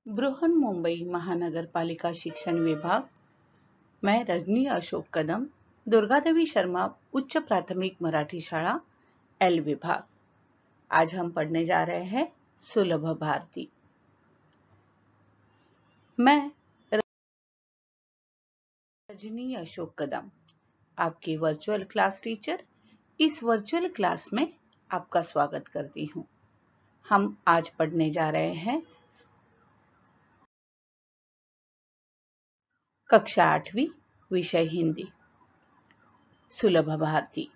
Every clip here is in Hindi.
बृहन्मुंबई महानगर पालिका शिक्षण विभाग। मैं रजनी अशोक कदम, दुर्गादेवी शर्मा उच्च प्राथमिक मराठी शाळा एल विभाग। आज हम पढ़ने जा रहे हैं सुलभ भारती। मैं रजनी अशोक कदम, आपकी वर्चुअल क्लास टीचर, इस वर्चुअल क्लास में आपका स्वागत करती हूँ। हम आज पढ़ने जा रहे हैं कक्षा 8वीं, विषय हिंदी, सुलभ भारती।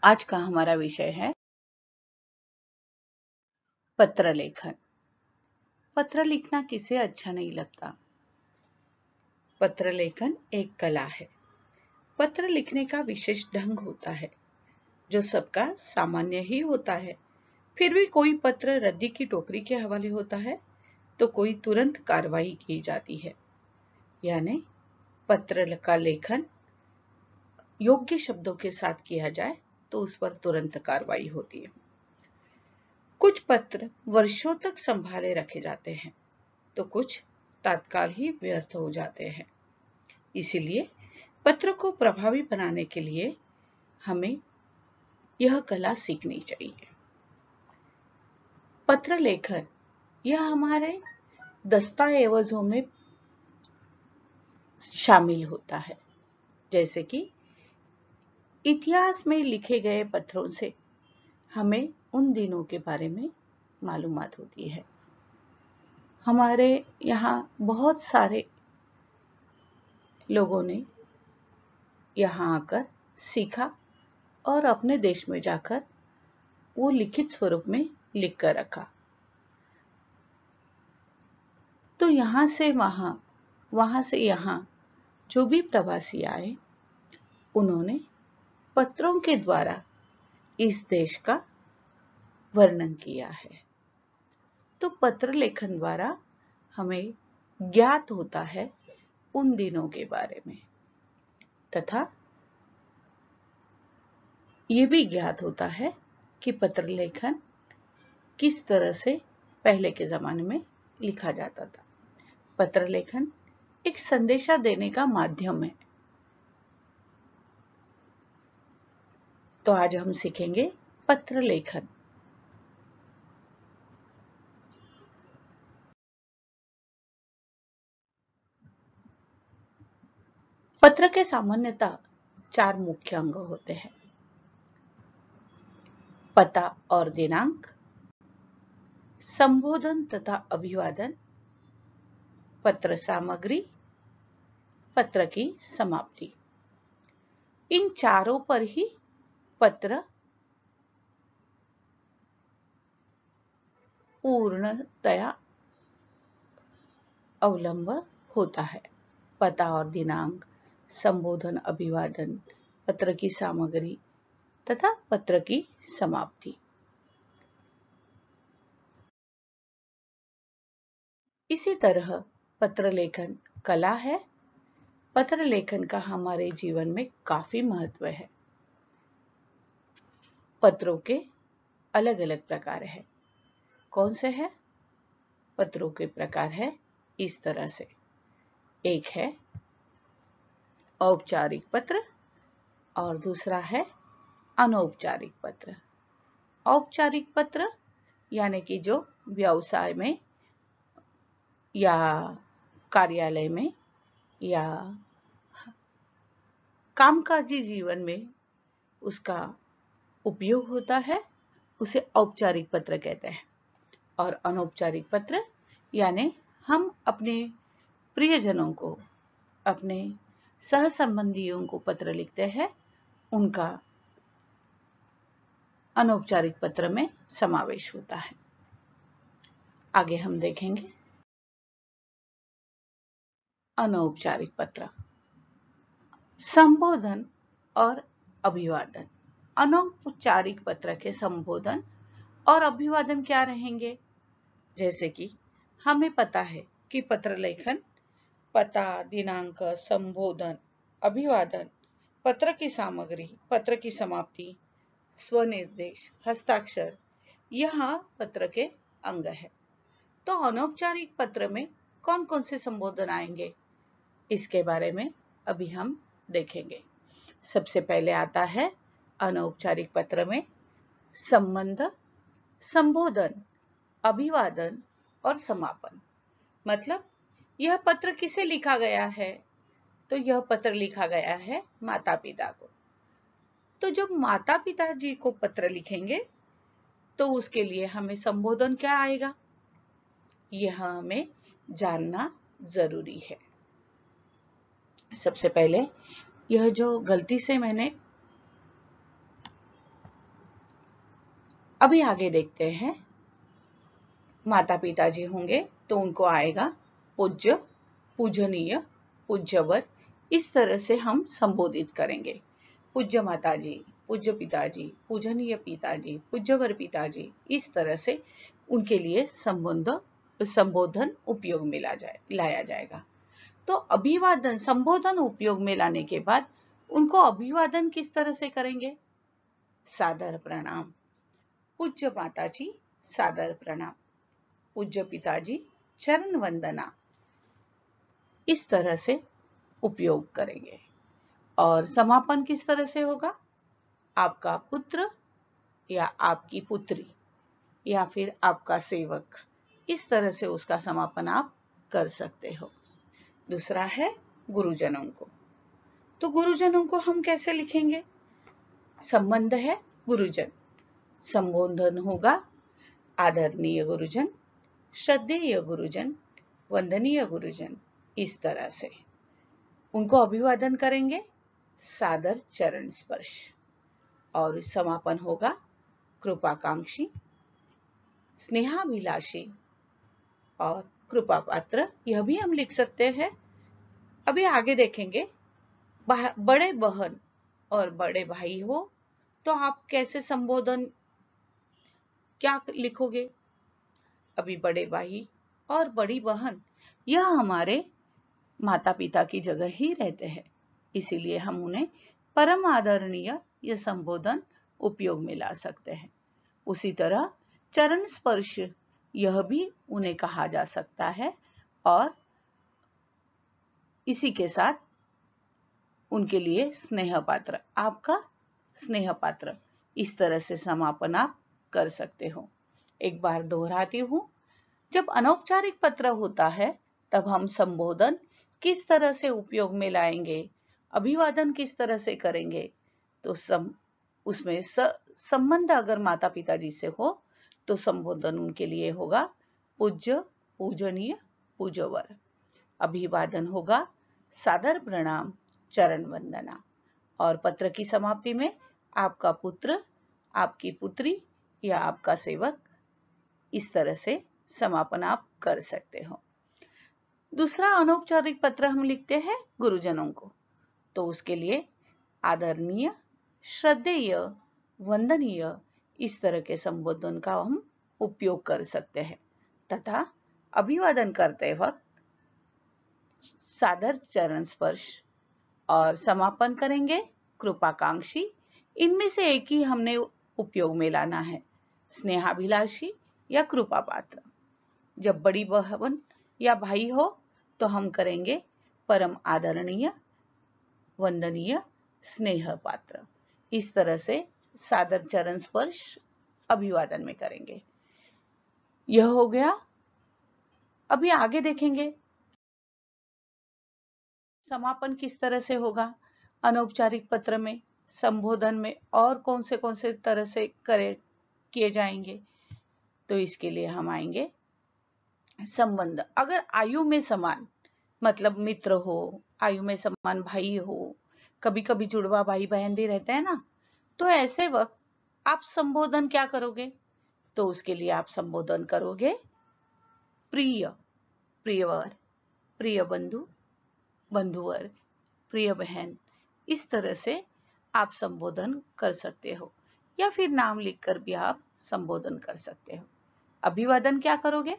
आज का हमारा विषय है पत्र लेखन। पत्र लिखना किसे अच्छा नहीं लगता। पत्र लेखन एक कला है। पत्र लिखने का विशेष ढंग होता है जो सबका सामान्य ही होता है। फिर भी कोई पत्र रद्दी की टोकरी के हवाले होता है तो कोई तुरंत कार्रवाई की जाती है। यानी पत्र का लेखन योग्य शब्दों के साथ किया जाए तो उस पर तुरंत कार्रवाई होती है। कुछ पत्र वर्षों तक संभाले रखे जाते हैं तो कुछ तत्काल ही व्यर्थ हो जाते हैं। इसीलिए पत्र को प्रभावी बनाने के लिए हमें यह कला सीखनी चाहिए। पत्र लेखन यह हमारे दस्तावेजों में शामिल होता है। जैसे कि इतिहास में लिखे गए पत्रों से हमें उन दिनों के बारे में मालूमात होती है। हमारे यहाँ बहुत सारे लोगों ने यहाँ आकर सीखा और अपने देश में जाकर वो लिखित स्वरूप में लिख कर रखा। तो यहाँ से वहाँ, वहाँ से यहाँ जो भी प्रवासी आए उन्होंने पत्रों के द्वारा इस देश का वर्णन किया है। तो पत्र लेखन द्वारा हमें ज्ञात होता है उन दिनों के बारे में, तथा ये भी ज्ञात होता है कि पत्र लेखन किस तरह से पहले के जमाने में लिखा जाता था। पत्र लेखन एक संदेशा देने का माध्यम है। तो आज हम सीखेंगे पत्र लेखन। पत्र के सामान्यतः 4 मुख्य अंग होते हैं। पता और दिनांक, संबोधन तथा अभिवादन, पत्र सामग्री, पत्र की समाप्ति। इन चारों पर ही पत्र पूर्णतया अवलंब होता है। पता और दिनांक, संबोधन, अभिवादन, पत्र की सामग्री तथा पत्र की समाप्ति। इसी तरह पत्र लेखन कला है। पत्र लेखन का हमारे जीवन में काफी महत्व है। पत्रों के अलग अलग प्रकार है। कौन से हैं? पत्रों के प्रकार है इस तरह से। एक है औपचारिक पत्र और दूसरा है अनौपचारिक पत्र। औपचारिक पत्र यानी कि जो व्यवसाय में या कार्यालय में या कामकाजी जीवन में उसका उपयोग होता है, उसे औपचारिक पत्र कहते हैं। और अनौपचारिक पत्र यानी हम अपने प्रियजनों को, अपने सह संबंधियों को पत्र लिखते हैं, उनका अनौपचारिक पत्र में समावेश होता है। आगे हम देखेंगे अनौपचारिक पत्र। संबोधन और अभिवादन। अनौपचारिक पत्र के संबोधन और अभिवादन क्या रहेंगे? जैसे कि हमें पता है कि पत्र लेखन पता, दिनांक, संबोधन, अभिवादन, पत्र की सामग्री, पत्र की समाप्ति, स्वनिर्देश, हस्ताक्षर, यह पत्र के अंग है। तो अनौपचारिक पत्र में कौन कौन से संबोधन आएंगे, इसके बारे में अभी हम देखेंगे। सबसे पहले आता है अनौपचारिक पत्र में संबंध, संबोधन, अभिवादन और समापन। मतलब यह पत्र किसे लिखा गया है, तो यह पत्र लिखा गया है माता पिता को। तो जब माता पिता जी को पत्र लिखेंगे तो उसके लिए हमें संबोधन क्या आएगा, यह हमें जानना जरूरी है। सबसे पहले यह जो गलती से मैंने अभी आगे देखते हैं, माता पिता जी होंगे तो उनको आएगा पूज्य, पूजनीय, पूज्यवर, इस तरह से हम संबोधित करेंगे। पूज्य माता जी, पूज्य पिताजी, पूजनीय पिताजी, पूज्यवर पिताजी, इस तरह से उनके लिए संबोधन उपयोग में लाया जाएगा। तो अभिवादन, संबोधन उपयोग में लाने के बाद उनको अभिवादन किस तरह से करेंगे, सादर प्रणाम। पूज्य माता जी सादर प्रणाम, पूज्य पिताजी चरण वंदना, इस तरह से उपयोग करेंगे। और समापन किस तरह से होगा, आपका पुत्र या आपकी पुत्री या फिर आपका सेवक, इस तरह से उसका समापन आप कर सकते हो। दूसरा है गुरुजनों को। तो गुरुजनों को हम कैसे लिखेंगे, संबंध है गुरुजन, संबोधन होगा आदरणीय गुरुजन, श्रद्धेय गुरुजन, वंदनीय गुरुजन, इस तरह से उनको अभिवादन करेंगे, सादर चरण स्पर्श। और समापन होगा कृपाकांक्षी, स्नेहाभिलाषी और कृपा पात्र, यह भी हम लिख सकते हैं। अभी आगे देखेंगे, बड़े बहन और बड़े भाई हो तो आप कैसे संबोधन क्या लिखोगे। अभी बड़े भाई और बड़ी बहन यह हमारे माता पिता की जगह ही रहते हैं, इसीलिए हम उन्हें परम आदरणीय यह संबोधन उपयोग में ला सकते हैं। उसी तरह चरण स्पर्श, यह भी उन्हें कहा जा सकता है और इसी के साथ उनके लिए स्नेह पात्र, आपका स्नेह पात्र, इस तरह से समापन आप कर सकते हो। एक बार दोहराती हूं, जब अनौपचारिक पत्र होता है तब हम संबोधन किस तरह से उपयोग में लाएंगे, अभिवादन किस तरह से करेंगे, तो उसमें संबंध अगर माता पिताजी से हो तो संबोधन उनके लिए होगा पूज्य, पूजनीय, पूज्यवर। अभिवादन होगा सादर प्रणाम, चरण वंदना। और पत्र की समाप्ति में आपका पुत्र, आपकी पुत्री या आपका सेवक, इस तरह से समापन आप कर सकते हो। दूसरा अनौपचारिक पत्र हम लिखते हैं गुरुजनों को, तो उसके लिए आदरणीय, श्रद्धेय, वंदनीय, इस तरह के संबोधन का हम उपयोग कर सकते हैं तथा अभिवादन करते वक्त सादर चरण स्पर्श और समापन करेंगे कृपाकांक्षी। इनमें से एक ही हमने उपयोग में लाना है, स्नेहाभिलाषी या कृपा पात्र। जब बड़ी बहन या भाई हो तो हम करेंगे परम आदरणीय, वंदनीय, स्नेह पात्र। इस तरह से सादर चरण स्पर्श अभिवादन में करेंगे। यह हो गया। अभी आगे देखेंगे समापन किस तरह से होगा अनौपचारिक पत्र में, संबोधन में और कौन से तरह से किए जाएंगे। तो इसके लिए हम आएंगे संबंध, अगर आयु में समान, मतलब मित्र हो, आयु में समान भाई हो, कभी कभी जुड़वा भाई बहन भी रहते हैं ना, तो ऐसे वक्त आप संबोधन क्या करोगे, तो उसके लिए आप संबोधन करोगे प्रिय, प्रियवर, प्रिय बंधु, बंधुवर, प्रिय बहन, इस तरह से आप संबोधन कर सकते हो। या फिर नाम लिखकर भी आप संबोधन कर सकते हो। अभिवादन क्या करोगे,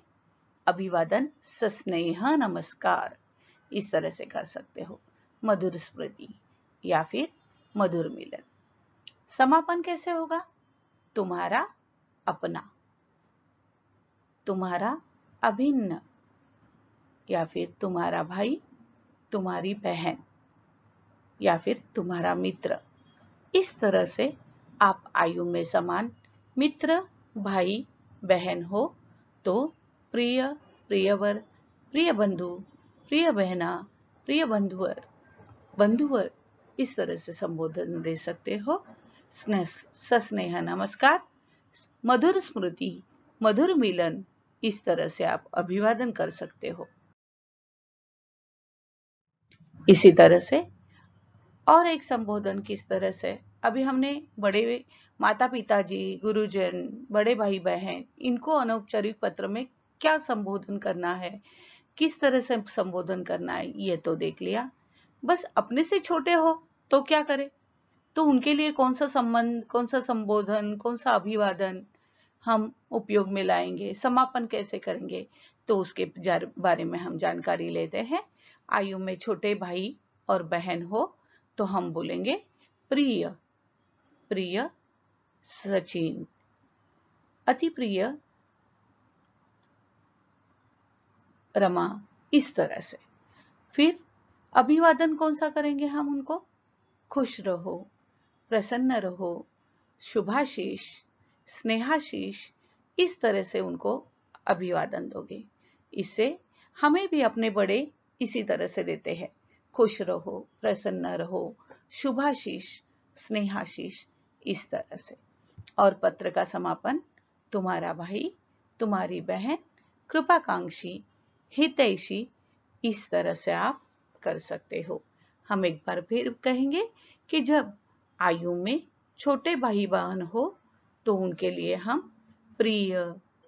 अभिवादन सस्नेह नमस्कार, इस तरह से कर सकते हो। मधुर स्मृति या फिर मधुर मिलन। समापन कैसे होगा, तुम्हारा अपना, तुम्हारा अभिन्न, या फिर तुम्हारा भाई, तुम्हारी बहन, या फिर तुम्हारा मित्र। इस तरह से आप आयु में समान मित्र, भाई, बहन हो तो प्रिय, प्रियवर, प्रिय बंधु, प्रिय बहना, प्रिय बंधुवर, बंधुवर, इस तरह से संबोधन दे सकते हो। सस्नेह नमस्कार, मधुर स्मृति, मधुर मिलन, इस तरह से आप अभिवादन कर सकते हो। इसी तरह से और एक संबोधन किस तरह से, अभी हमने बड़े माता पिताजी, गुरुजन, बड़े भाई बहन, इनको अनौपचारिक पत्र में क्या संबोधन करना है, किस तरह से संबोधन करना है, ये तो देख लिया। बस अपने से छोटे हो तो क्या करें, तो उनके लिए कौन सा संबंध, कौन सा संबोधन, कौन सा अभिवादन हम उपयोग में लाएंगे, समापन कैसे करेंगे, तो उसके बारे में हम जानकारी लेते हैं। आयु में छोटे भाई और बहन हो तो हम बोलेंगे प्रिय, प्रिय सचिन, अति प्रिय रमा, इस तरह से। फिर अभिवादन कौन सा करेंगे हम उनको, खुश रहो, प्रसन्न रहो, शुभाशीष, स्नेहाशीष, इस तरह से उनको अभिवादन दोगे। इससे हमें भी अपने बड़े इसी तरह से देते हैं, खुश रहो, प्रसन्न रहो, शुभाशीष, स्नेहाशीष, इस तरह से। और पत्र का समापन तुम्हारा भाई, तुम्हारी बहन, कृपाकांक्षी, हितैषी, इस तरह से आप कर सकते हो। हम एक बार फिर कहेंगे कि जब आयु में छोटे भाई बहन हो तो उनके लिए हम प्रिय,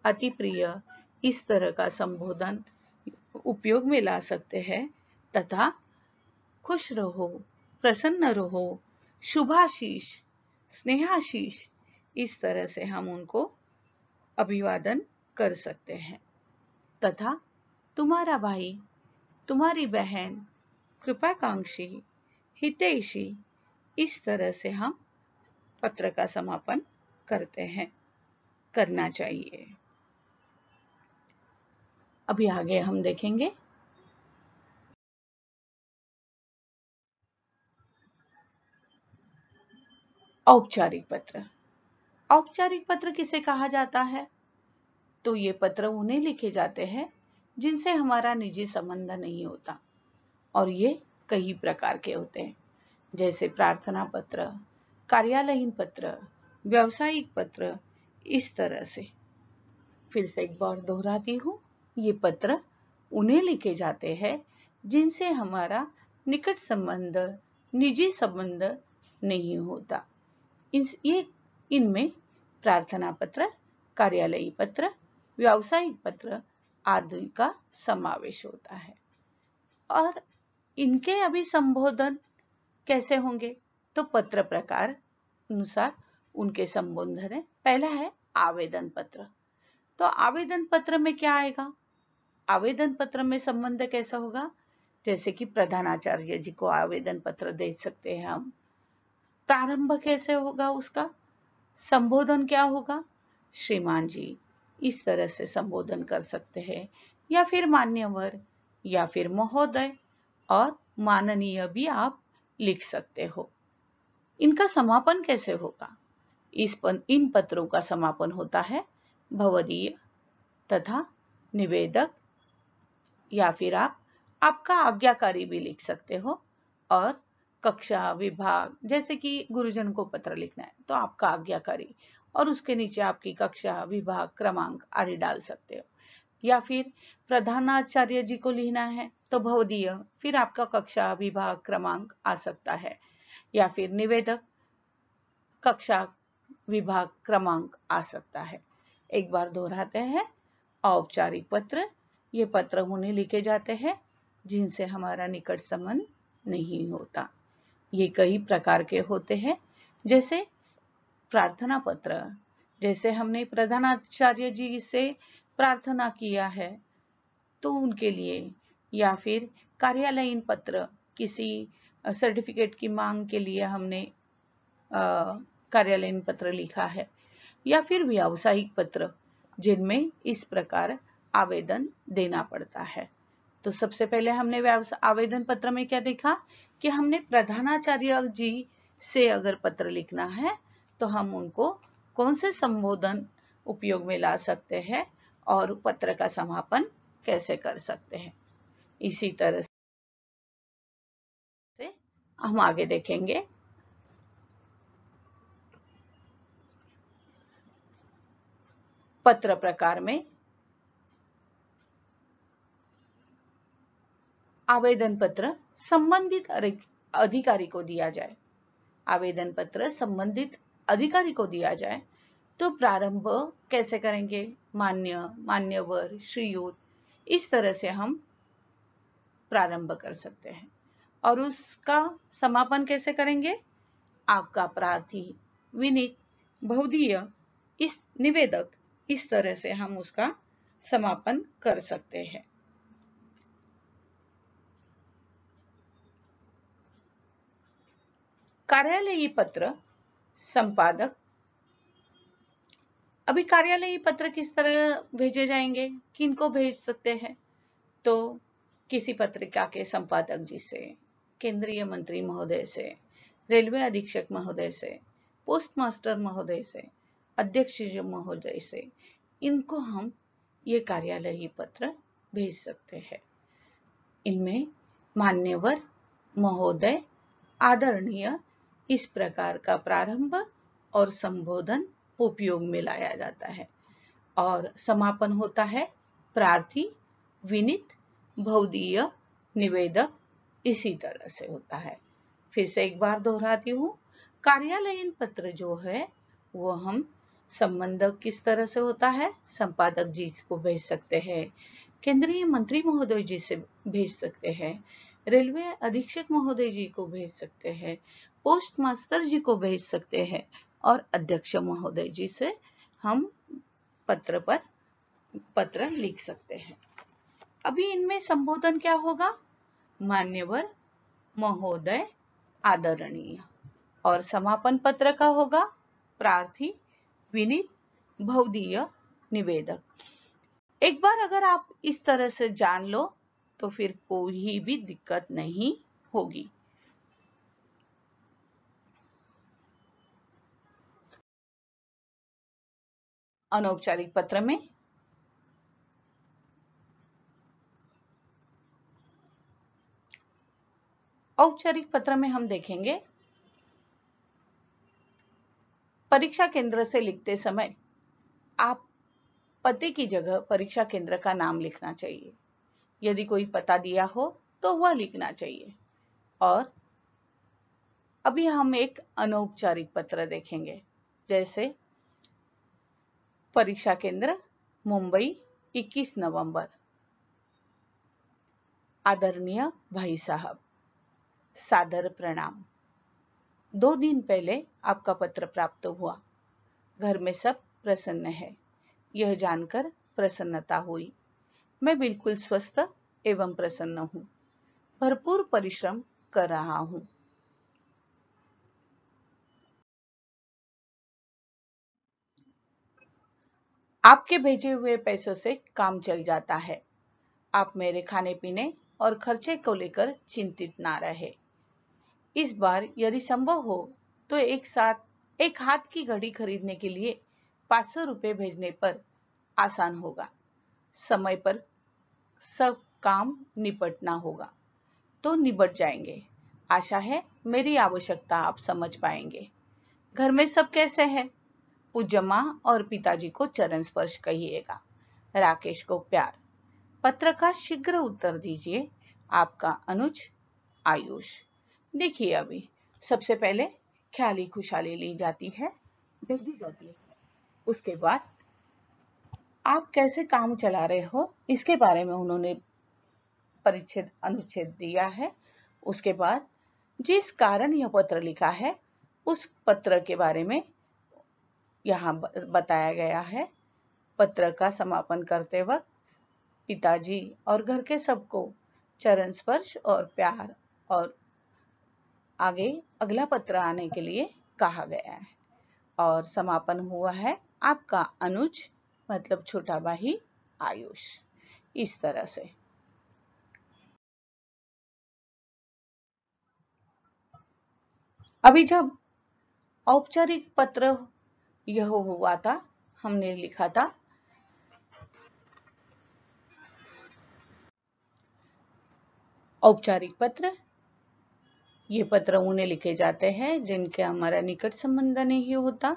अति प्रिय, इस तरह का संबोधन उपयोग में ला सकते हैं, तथा खुश रहो, प्रसन्न रहो, शुभाशीष, स्नेहाशीष, इस तरह से हम उनको अभिवादन कर सकते हैं। तथा तुम्हारा भाई, तुम्हारी बहन, कृपाकांक्षी, हितैषी, इस तरह से हम पत्र का समापन करते हैं, करना चाहिए। अभी आगे हम देखेंगे औपचारिक पत्र। औपचारिक पत्र किसे कहा जाता है, तो ये पत्र उन्हें लिखे जाते हैं जिनसे हमारा निजी संबंध नहीं होता, और ये कई प्रकार के होते हैं, जैसे प्रार्थना पत्र, कार्यालयीन पत्र, व्यावसायिक पत्र, इस तरह से। फिर से एक बार दोहराती हूँ, ये पत्र उन्हें लिखे जाते हैं जिनसे हमारा निकट संबंध, निजी संबंध नहीं होता। इनमें प्रार्थना पत्र, कार्यालयी पत्र, व्यावसायिक पत्र आदि का समावेश होता है। और इनके अभी संबोधन कैसे होंगे, तो पत्र प्रकार अनुसार उनके संबोधन है। पहला है आवेदन पत्र। तो आवेदन पत्र में क्या आएगा, आवेदन पत्र में संबंध कैसा होगा, जैसे कि प्रधानाचार्य जी को आवेदन पत्र दे सकते हैं हम। प्रारंभ कैसे होगा, उसका संबोधन क्या होगा, श्रीमान जी, इस तरह से संबोधन कर सकते हैं, या फिर मान्यवर, या फिर महोदय, और माननीय भी आप लिख सकते हो। इनका समापन कैसे होगा, इन पत्रों का समापन होता है भवदीय तथा निवेदक, या फिर आपका आज्ञाकारी भी लिख सकते हो, और कक्षा, विभाग, जैसे कि गुरुजन को पत्र लिखना है तो आपका आज्ञाकारी, और उसके नीचे आपकी कक्षा, विभाग, क्रमांक आदि डाल सकते हो। या फिर प्रधानाचार्य जी को लिखना है तो भवदीय, फिर आपका कक्षा, विभाग, क्रमांक आ सकता है। या फिर निवेदक, कक्षा, विभाग, क्रमांक आ सकता है। एक बार दोहराते हैं, औपचारिक पत्र, ये पत्र उन्हें लिखे जाते हैं जिनसे हमारा निकट संबंध नहीं होता। ये कई प्रकार के होते हैं, जैसे प्रार्थना पत्र, जैसे हमने प्रधानाचार्य जी से प्रार्थना किया है तो उनके लिए, या फिर कार्यालयीन पत्र, किसी सर्टिफिकेट की मांग के लिए हमने कार्यालयीन पत्र लिखा है, या फिर व्यावसायिक पत्र, जिनमें इस प्रकार आवेदन देना पड़ता है। तो सबसे पहले हमने आवेदन पत्र में क्या देखा कि हमने प्रधानाचार्य जी से अगर पत्र लिखना है तो हम उनको कौन से संबोधन उपयोग में ला सकते हैं और पत्र का समापन कैसे कर सकते हैं। इसी तरह से हम आगे देखेंगे। पत्र प्रकार में आवेदन पत्र संबंधित अधिकारी को दिया जाए। आवेदन पत्र संबंधित अधिकारी को दिया जाए तो प्रारंभ कैसे करेंगे? मान्य, मान्यवर, श्रीयुत, इस तरह से हम प्रारंभ कर सकते हैं। और उसका समापन कैसे करेंगे? आपका प्रार्थी, विनीत, बहुधीय, इस निवेदक, इस तरह से हम उसका समापन कर सकते हैं। कार्यालयी पत्र संपादक। अभी कार्यालयी पत्र किस तरह भेजे जाएंगे? किनको भेज सकते हैं? तो किसी पत्रिका के संपादक जी से, केंद्रीय मंत्री महोदय से, रेलवे अधीक्षक महोदय से, पोस्ट मास्टर महोदय से, अध्यक्ष महोदय से, इनको हम ये कार्यालयी पत्र भेज सकते हैं। इनमें मान्यवर, महोदय, आदरणीय, इस प्रकार का प्रारंभ और संबोधन उपयोग में लाया जाता है और समापन होता है प्रार्थी, विनीत, बहुधीय, निवेदक, इसी तरह से होता है। फिर से एक बार दोहराती हूँ, कार्यालयीन पत्र जो है वो हम संबंधक किस तरह से होता है? संपादक जी को भेज सकते हैं, केंद्रीय मंत्री महोदय जी से भेज सकते हैं, रेलवे अधीक्षक महोदय जी को भेज सकते हैं, पोस्ट मास्टर जी को भेज सकते हैं और अध्यक्ष महोदय जी से हम पत्र पर पत्र लिख सकते हैं। अभी इनमें संबोधन क्या होगा? मान्यवर, महोदय, आदरणीय। और समापन पत्र का होगा प्रार्थी, विनीत, बहुधीय, निवेदक। एक बार अगर आप इस तरह से जान लो तो फिर कोई भी दिक्कत नहीं होगी। अनौपचारिक पत्र में औपचारिक पत्र में हम देखेंगे परीक्षा केंद्र से लिखते समय आप पते की जगह परीक्षा केंद्र का नाम लिखना चाहिए। यदि कोई पता दिया हो तो वह लिखना चाहिए। और अभी हम एक अनौपचारिक पत्र देखेंगे, जैसे परीक्षा केंद्र मुंबई 21 नवंबर। आदरणीय भाई साहब, सादर प्रणाम। 2 दिन पहले आपका पत्र प्राप्त हुआ। घर में सब प्रसन्न है, यह जानकर प्रसन्नता हुई। मैं बिल्कुल स्वस्थ एवं प्रसन्न हूँ। भरपूर परिश्रम कर रहा हूँ। आपके भेजे हुए पैसों से काम चल जाता है। आप मेरे खाने पीने और खर्चे को लेकर चिंतित ना रहे। इस बार यदि संभव हो तो एक हाथ की घड़ी खरीदने के लिए 500 रुपए भेजने पर आसान होगा। समय पर सब काम निपटना होगा तो निपट जाएंगे। आशा है मेरी आवश्यकता आप समझ पाएंगे। घर में सब कैसे है? पूज्य माँ और पिताजी को चरण स्पर्श कहिएगा। राकेश को प्यार। पत्र का शीघ्र उत्तर दीजिए। आपका अनुज आयुष। देखिए, अभी सबसे पहले ख्याली खुशहाली ली जाती है, भेजी जाती है। उसके बाद आप कैसे काम चला रहे हो इसके बारे में उन्होंने परिच्छेद अनुच्छेद दिया है। उसके बाद जिस कारण यह पत्र लिखा है उस पत्र के बारे में यहाँ बताया गया है। पत्र का समापन करते वक्त पिताजी और घर के सबको चरण स्पर्श और प्यार और आगे अगला पत्र आने के लिए कहा गया है। और समापन हुआ है आपका अनुज मतलब छोटा भाई आयुष। इस तरह से अभी जब औपचारिक पत्र यह हुआ था, हमने लिखा था औपचारिक पत्र। ये पत्र उन्हें लिखे जाते हैं जिनके हमारा निकट संबंध नहीं होता।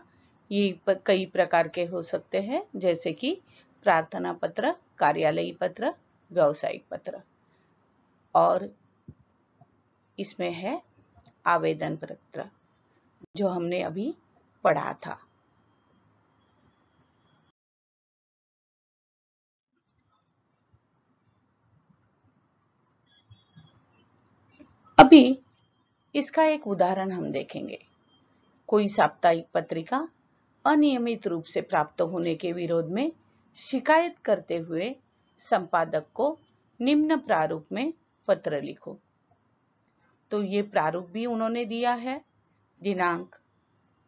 ये कई प्रकार के हो सकते हैं, जैसे कि प्रार्थना पत्र, कार्यालयी पत्र, व्यावसायिक पत्र, और इसमें है आवेदन पत्र जो हमने अभी पढ़ा था। अभी इसका एक उदाहरण हम देखेंगे। कोई साप्ताहिक पत्रिका अनियमित रूप से प्राप्त होने के विरोध में शिकायत करते हुए संपादक को निम्न प्रारूप में पत्र लिखो। तो ये प्रारूप भी उन्होंने दिया है। दिनांक,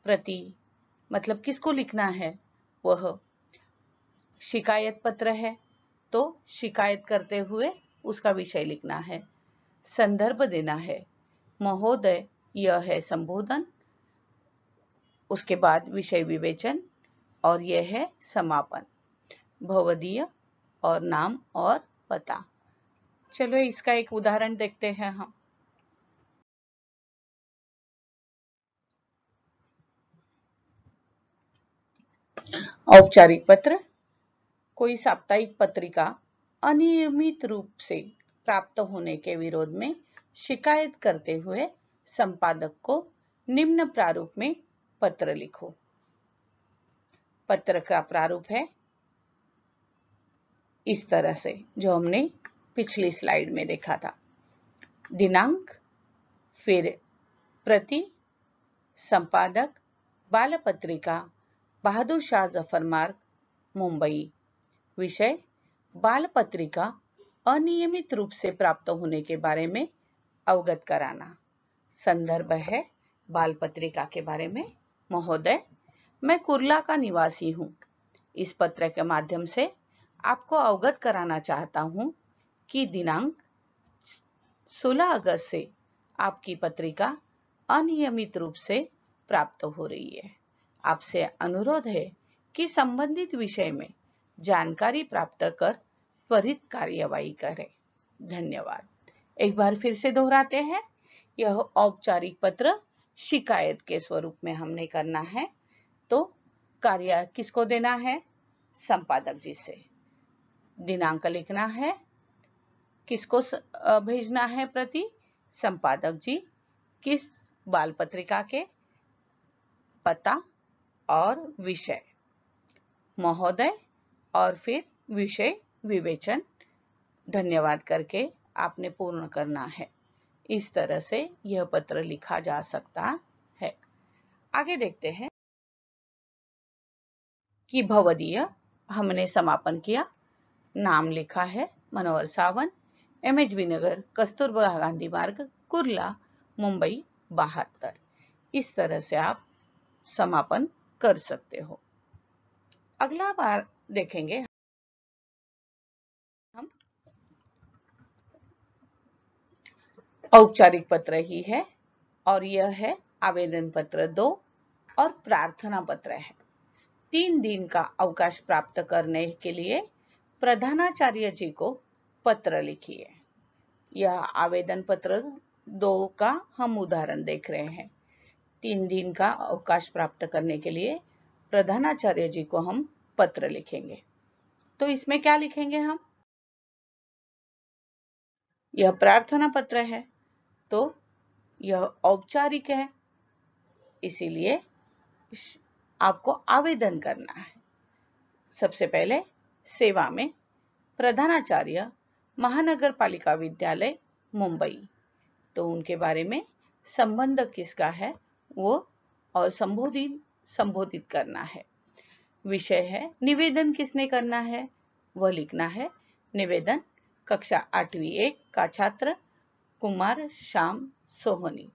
प्रति, मतलब किसको लिखना है, वह शिकायत पत्र है तो शिकायत करते हुए उसका विषय लिखना है। संदर्भ देना है, महोदय यह है संबोधन, उसके बाद विषय विवेचन, और यह है समापन, भवदीय, और नाम और पता। चलो इसका एक उदाहरण देखते हैं हम। औपचारिक पत्र। कोई साप्ताहिक पत्रिका अनियमित रूप से प्राप्त होने के विरोध में शिकायत करते हुए संपादक को निम्न प्रारूप में पत्र लिखो। पत्र का प्रारूप है इस तरह से, जो हमने पिछली स्लाइड में देखा था। दिनांक, फिर प्रति, संपादक, बाल पत्रिका बहादुर शाह जफर मार्ग, मुंबई। विषय, बाल पत्रिका अनियमित रूप से प्राप्त होने के बारे में अवगत कराना। संदर्भ है बाल पत्रिका के बारे में, महोदय मैं कुर्ला का निवासी हूँ। इस पत्र के माध्यम से आपको अवगत कराना चाहता हूँ कि दिनांक 16 अगस्त से आपकी पत्रिका अनियमित रूप से प्राप्त हो रही है। आपसे अनुरोध है कि संबंधित विषय में जानकारी प्राप्त कर त्वरित कार्यवाही करें। धन्यवाद। एक बार फिर से दोहराते हैं। यह औपचारिक पत्र शिकायत के स्वरूप में हमने करना है, तो कार्य किसको देना है, संपादक जी से। दिनांक लिखना है, किसको भेजना है प्रति, संपादक जी, किस बाल पत्रिका के, पता और विषय, महोदय, और फिर विषय विवेचन, धन्यवाद करके आपने पूर्ण करना है। इस तरह से यह पत्र लिखा जा सकता है। आगे देखते हैं कि भवदीय हमने समापन किया। नाम लिखा है मनोहर सावंत, MHB नगर, कस्तूरबा गांधी मार्ग, कुर्ला, मुंबई 72। इस तरह से आप समापन कर सकते हो। अगला बार देखेंगे हम औपचारिक पत्र ही है, और यह है आवेदन पत्र 2 और प्रार्थना पत्र है। 3 दिन का अवकाश प्राप्त करने के लिए प्रधानाचार्य जी को पत्र लिखिए। यह आवेदन पत्र 2 का हम उदाहरण देख रहे हैं। 3 दिन का अवकाश प्राप्त करने के लिए प्रधानाचार्य जी को हम पत्र लिखेंगे। तो इसमें क्या लिखेंगे हम, यह प्रार्थना पत्र है तो यह औपचारिक है, इसीलिए आपको आवेदन करना है। सबसे पहले सेवा में प्रधानाचार्य, महानगर पालिका विद्यालय, मुंबई, तो उनके बारे में संबंध किसका है वो और संबोधित करना है। विषय है निवेदन किसने करना है, वह लिखना है निवेदन कक्षा 8वीं 1 का छात्र कुमार श्याम सोहनी।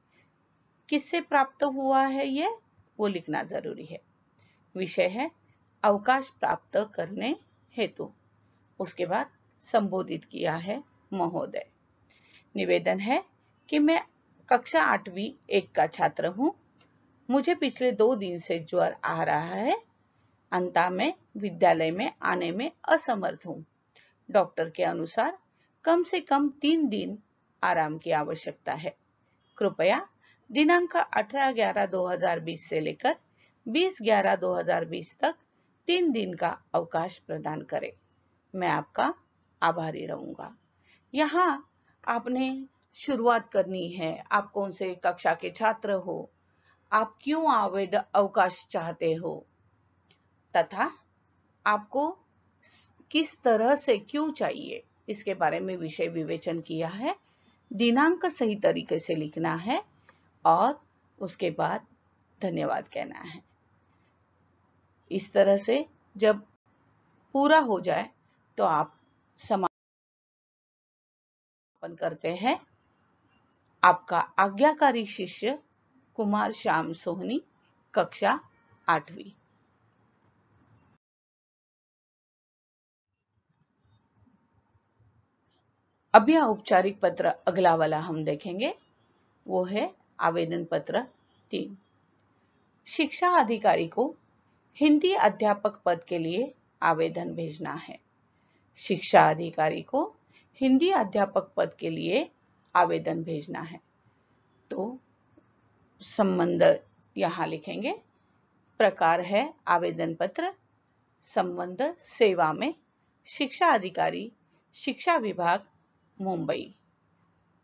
किससे प्राप्त हुआ है ये, वो लिखना जरूरी है। विषय है अवकाश प्राप्त करने हेतु, उसके बाद संबोधित किया है महोदय। निवेदन है कि मैं कक्षा 8वीं 1 का छात्र हूं। मुझे पिछले 2 दिन से ज्वर आ रहा है। अंततः मैं विद्यालय में आने में असमर्थ हूं। डॉक्टर के अनुसार कम से कम 3 दिन आराम की आवश्यकता है। कृपया दिनांक 18/11/2020 से लेकर 20/11/2020 तक 3 दिन का अवकाश प्रदान करें। मैं आपका आभारी रहूंगा। यहाँ आपने शुरुआत करनी है। आप कौन से कक्षा के छात्र हो, आप क्यों अवकाश चाहते हो, तथा आपको किस तरह से क्यों चाहिए, इसके बारे में विषय विवेचन किया है। दिनांक सही तरीके से लिखना है और उसके बाद धन्यवाद कहना है। इस तरह से जब पूरा हो जाए तो आप समापन करते हैं। आपका आज्ञाकारी शिष्य कुमार श्याम सोहनी, कक्षा 8वीं। अभी औपचारिक पत्र अगला वाला हम देखेंगे, वो है आवेदन पत्र 3। शिक्षा अधिकारी को हिंदी अध्यापक पद के लिए आवेदन भेजना है। शिक्षा अधिकारी को हिंदी अध्यापक पद के लिए आवेदन भेजना है। तो संबंध यहां लिखेंगे। प्रकार है आवेदन पत्र। संबंध सेवा में शिक्षा अधिकारी, शिक्षा विभाग, मुंबई।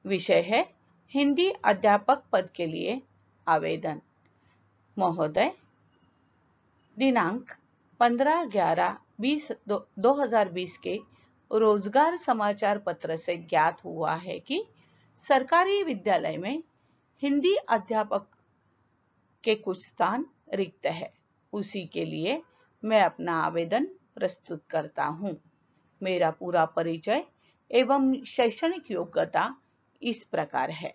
विषय है हिंदी अध्यापक पद के लिए आवेदन। महोदय, दिनांक 15/11/2020 के रोजगार समाचार पत्र से ज्ञात हुआ है कि सरकारी विद्यालय में हिंदी अध्यापक के कुछ स्थान रिक्त है। उसी के लिए मैं अपना आवेदन प्रस्तुत करता हूं। मेरा पूरा परिचय एवं शैक्षणिक योग्यता इस प्रकार है।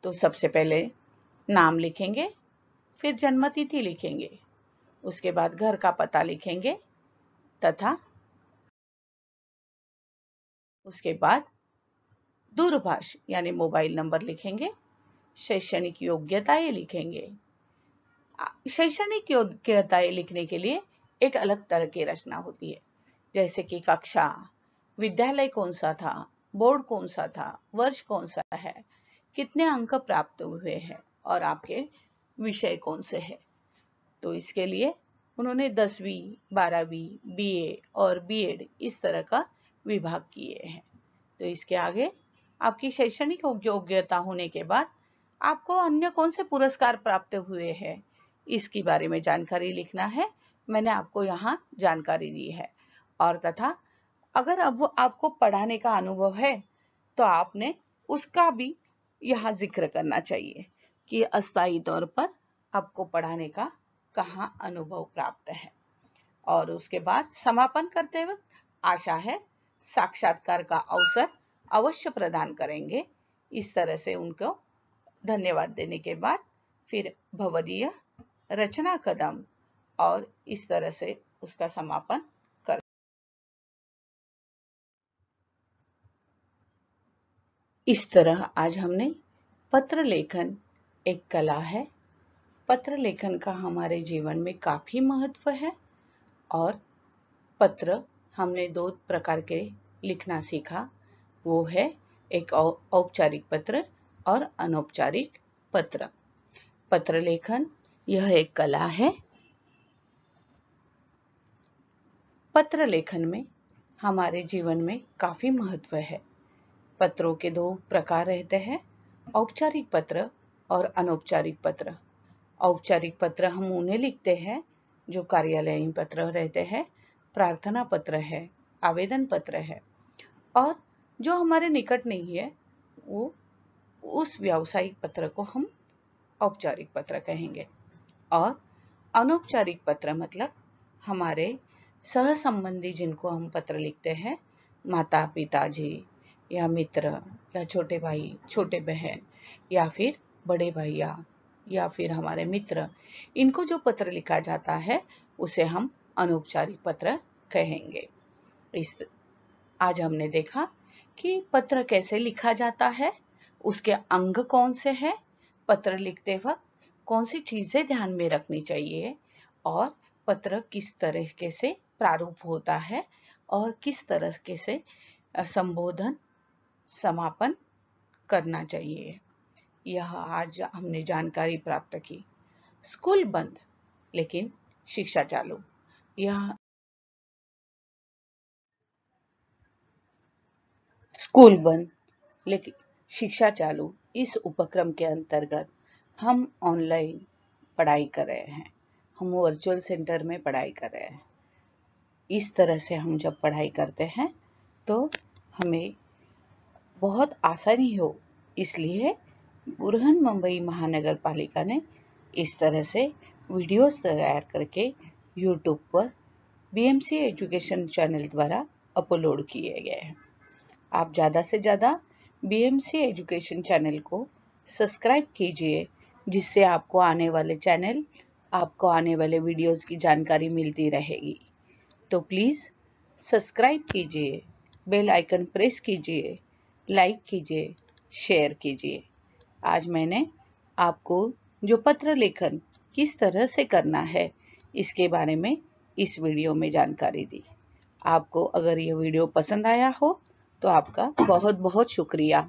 तो सबसे पहले नाम लिखेंगे, फिर जन्मतिथि लिखेंगे, उसके बाद घर का पता लिखेंगे तथा उसके बाद दूरभाष यानी मोबाइल नंबर लिखेंगे। शैक्षणिक योग्यताएं लिखेंगे। शैक्षणिक योग्यताएं लिखने के लिए एक अलग तरह की रचना होती है, जैसे कि कक्षा, विद्यालय कौन सा था, बोर्ड कौन सा था, वर्ष कौन सा है, कितने अंक प्राप्त हुए हैं और आपके विषय कौन से हैं। तो इसके लिए उन्होंने 10वीं, 12वीं, बीए और बीएड इस तरह का विभाग किए हैं। तो इसके आगे आपकी शैक्षणिक योग्यता होने के बाद आपको अन्य कौन से पुरस्कार प्राप्त हुए हैं, इसके बारे में जानकारी लिखना है। मैंने आपको यहाँ जानकारी दी है। और तथा अगर अब आपको पढ़ाने का अनुभव है तो आपने उसका भी यहाँ जिक्र करना चाहिए कि अस्थायी तौर पर आपको पढ़ाने का कहाँ अनुभव प्राप्त है। और उसके बाद समापन करते वक्त आशा है साक्षात्कार का अवसर अवश्य प्रदान करेंगे। इस तरह से उनको धन्यवाद देने के बाद फिर भवदीय, रचना कदम और इस तरह से उसका समापन कर। इस तरह आज हमने पत्र लेखन एक कला है। पत्र लेखन का हमारे जीवन में काफी महत्व है और पत्र हमने 2 प्रकार के लिखना सीखा। वो है एक औपचारिक पत्र और अनौपचारिक पत्र। पत्र लेखन यह एक कला है। पत्र लेखन में हमारे जीवन में काफी महत्व है। पत्रों के 2 प्रकार रहते हैं, औपचारिक पत्र और अनौपचारिक पत्र। औपचारिक पत्र हम उन्हें लिखते हैं जो कार्यालयीन पत्र रहते हैं, प्रार्थना पत्र है, आवेदन पत्र है। और जो हमारे निकट नहीं है वो उस व्यावसायिक पत्र को हम औपचारिक पत्र कहेंगे। और अनौपचारिक पत्र मतलब हमारे सह संबंधी जिनको हम पत्र लिखते हैं, माता पिताजी या मित्र या छोटे भाई, छोटे बहन या फिर बड़े भैया या फिर हमारे मित्र, इनको जो पत्र लिखा जाता है उसे हम अनौपचारिक पत्र कहेंगे। आज हमने देखा कि पत्र कैसे लिखा जाता है, उसके अंग कौन से हैं, पत्र लिखते वक्त कौन सी चीजें ध्यान में रखनी चाहिए और पत्र किस तरीके से प्रारूप होता है और किस तरीके से संबोधन समापन करना चाहिए। यह आज हमने जानकारी प्राप्त की। स्कूल बंद लेकिन शिक्षा चालू, यह स्कूल बंद लेकिन शिक्षा चालू इस उपक्रम के अंतर्गत हम ऑनलाइन पढ़ाई कर रहे हैं, हम वर्चुअल सेंटर में पढ़ाई कर रहे हैं। इस तरह से हम जब पढ़ाई करते हैं तो हमें बहुत आसानी हो, इसलिए बुरहान मुंबई महानगर पालिका ने इस तरह से वीडियोस तैयार करके यूट्यूब पर बीएमसी एजुकेशन चैनल द्वारा अपलोड किए गए हैं। आप ज़्यादा से ज़्यादा बीएमसी एजुकेशन चैनल को सब्सक्राइब कीजिए, जिससे आपको आने वाले वीडियोस की जानकारी मिलती रहेगी। तो प्लीज़ सब्सक्राइब कीजिए, बेल आइकन प्रेस कीजिए, लाइक कीजिए, शेयर कीजिए। आज मैंने आपको जो पत्र लेखन किस तरह से करना है इसके बारे में इस वीडियो में जानकारी दी। आपको अगर ये वीडियो पसंद आया हो तो आपका बहुत बहुत शुक्रिया।